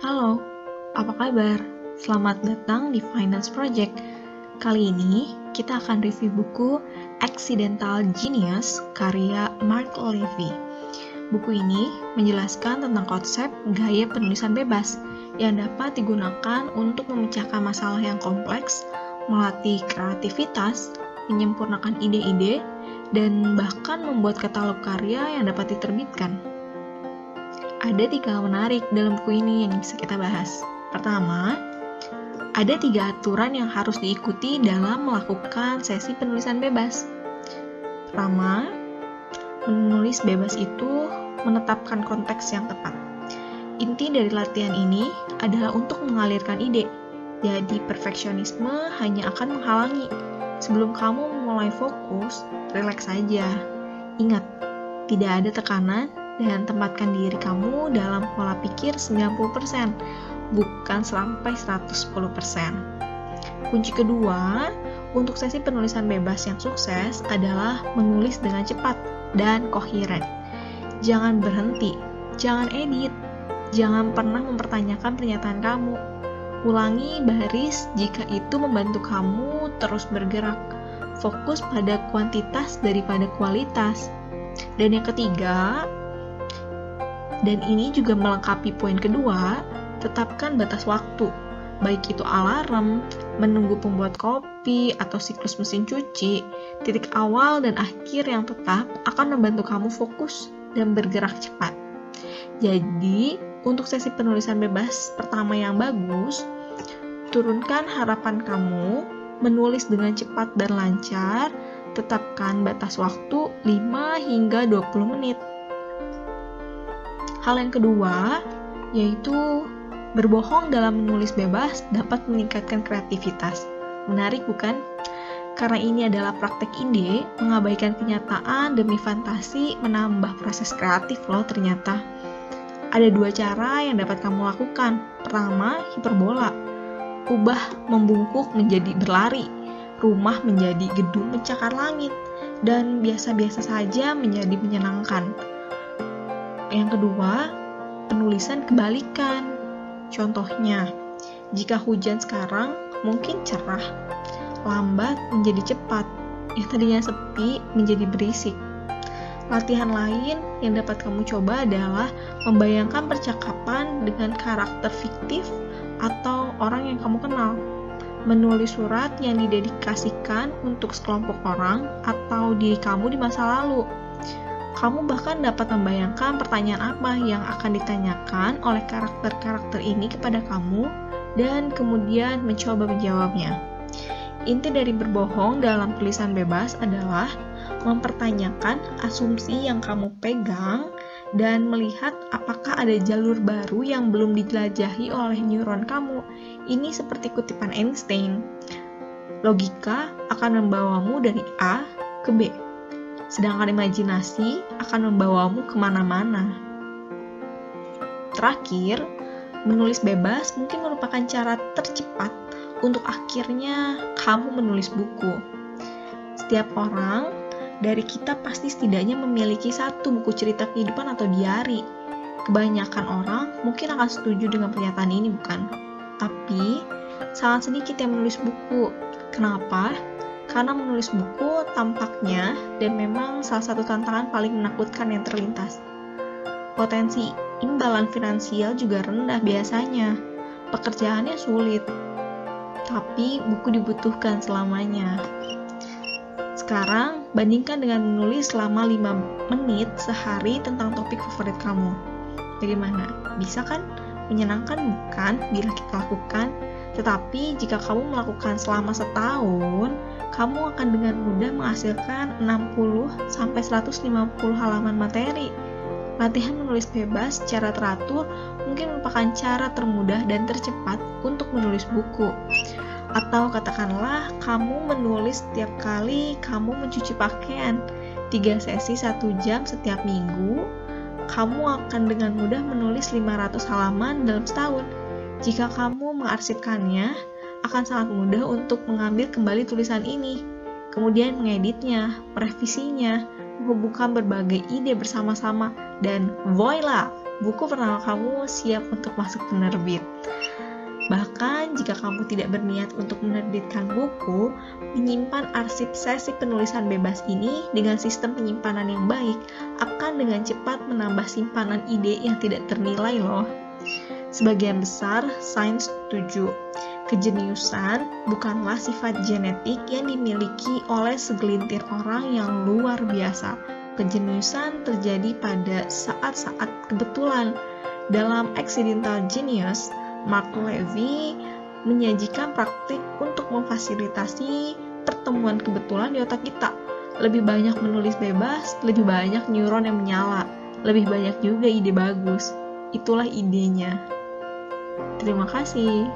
Halo, apa kabar? Selamat datang di Finance Project. Kali ini kita akan review buku Accidental Genius karya Mark Levy. Buku ini menjelaskan tentang konsep gaya penulisan bebas yang dapat digunakan untuk memecahkan masalah yang kompleks, melatih kreativitas, menyempurnakan ide-ide, dan bahkan membuat katalog karya yang dapat diterbitkan. Ada 3 hal menarik dalam buku ini yang bisa kita bahas. Pertama, ada 3 aturan yang harus diikuti dalam melakukan sesi penulisan bebas. Pertama, menulis bebas itu menetapkan konteks yang tepat. Inti dari latihan ini adalah untuk mengalirkan ide. Jadi perfeksionisme hanya akan menghalangi. Sebelum kamu mulai fokus, rileks saja. Ingat, tidak ada tekanan dan tempatkan diri kamu dalam pola pikir 90%, bukan sampai 110%. Kunci kedua, untuk sesi penulisan bebas yang sukses adalah menulis dengan cepat dan koheren. Jangan berhenti, jangan edit, jangan pernah mempertanyakan pernyataan kamu. Ulangi baris jika itu membantu kamu terus bergerak. Fokus pada kuantitas daripada kualitas. Dan yang ketiga, dan ini juga melengkapi poin kedua, tetapkan batas waktu, baik itu alarm, menunggu pembuat kopi, atau siklus mesin cuci. Titik awal dan akhir yang tetap akan membantu kamu fokus dan bergerak cepat. Jadi, untuk sesi penulisan bebas pertama yang bagus, turunkan harapan kamu, menulis dengan cepat dan lancar, tetapkan batas waktu 5 hingga 20 menit. Hal yang kedua, yaitu berbohong dalam menulis bebas dapat meningkatkan kreativitas. Menarik bukan? Karena ini adalah praktek ide, mengabaikan kenyataan demi fantasi menambah proses kreatif loh ternyata. Ada 2 cara yang dapat kamu lakukan. Pertama, hiperbola. Ubah membungkuk menjadi berlari, rumah menjadi gedung pencakar langit, dan biasa-biasa saja menjadi menyenangkan. Yang kedua, penulisan kebalikan. Contohnya, jika hujan sekarang mungkin cerah, lambat menjadi cepat, yang tadinya sepi menjadi berisik. Latihan lain yang dapat kamu coba adalah membayangkan percakapan dengan karakter fiktif atau orang yang kamu kenal. Menulis surat yang didedikasikan untuk sekelompok orang atau diri kamu di masa lalu. Kamu bahkan dapat membayangkan pertanyaan apa yang akan ditanyakan oleh karakter-karakter ini kepada kamu dan kemudian mencoba menjawabnya. Inti dari berbohong dalam tulisan bebas adalah mempertanyakan asumsi yang kamu pegang dan melihat apakah ada jalur baru yang belum dijelajahi oleh neuron kamu. Ini seperti kutipan Einstein. Logika akan membawamu dari A ke B. Sedangkan imajinasi akan membawamu kemana-mana. Terakhir, menulis bebas mungkin merupakan cara tercepat untuk akhirnya kamu menulis buku. Setiap orang dari kita pasti setidaknya memiliki 1 buku cerita kehidupan atau diari. Kebanyakan orang mungkin akan setuju dengan pernyataan ini, bukan? Tapi, sangat sedikit yang menulis buku. Kenapa? Karena menulis buku tampaknya dan memang salah satu tantangan paling menakutkan yang terlintas. Potensi imbalan finansial juga rendah biasanya. Pekerjaannya sulit, tapi buku dibutuhkan selamanya. Sekarang, bandingkan dengan menulis selama 5 menit sehari tentang topik favorit kamu. Bagaimana? Bisa kan? Menyenangkan bukan bila kita lakukan? Tetapi jika kamu melakukan selama setahun, kamu akan dengan mudah menghasilkan 60-150 halaman materi. Latihan menulis bebas secara teratur mungkin merupakan cara termudah dan tercepat untuk menulis buku. Atau katakanlah kamu menulis setiap kali kamu mencuci pakaian. 3 sesi 1 jam setiap minggu, kamu akan dengan mudah menulis 500 halaman dalam setahun. Jika kamu mengarsipkannya, akan sangat mudah untuk mengambil kembali tulisan ini, kemudian mengeditnya, merevisinya, menghubungkan berbagai ide bersama-sama, dan voila, buku pertama kamu siap untuk masuk penerbit. Bahkan jika kamu tidak berniat untuk menerbitkan buku, menyimpan arsip sesi penulisan bebas ini dengan sistem penyimpanan yang baik akan dengan cepat menambah simpanan ide yang tidak ternilai loh. Sebagian besar sains setuju, kejeniusan bukanlah sifat genetik yang dimiliki oleh segelintir orang yang luar biasa. Kejeniusan terjadi pada saat-saat kebetulan. Dalam Accidental Genius, Mark Levy menyajikan praktik untuk memfasilitasi pertemuan kebetulan di otak kita. Lebih banyak menulis bebas, lebih banyak neuron yang menyala, lebih banyak juga ide bagus. Itulah idenya. Terima kasih.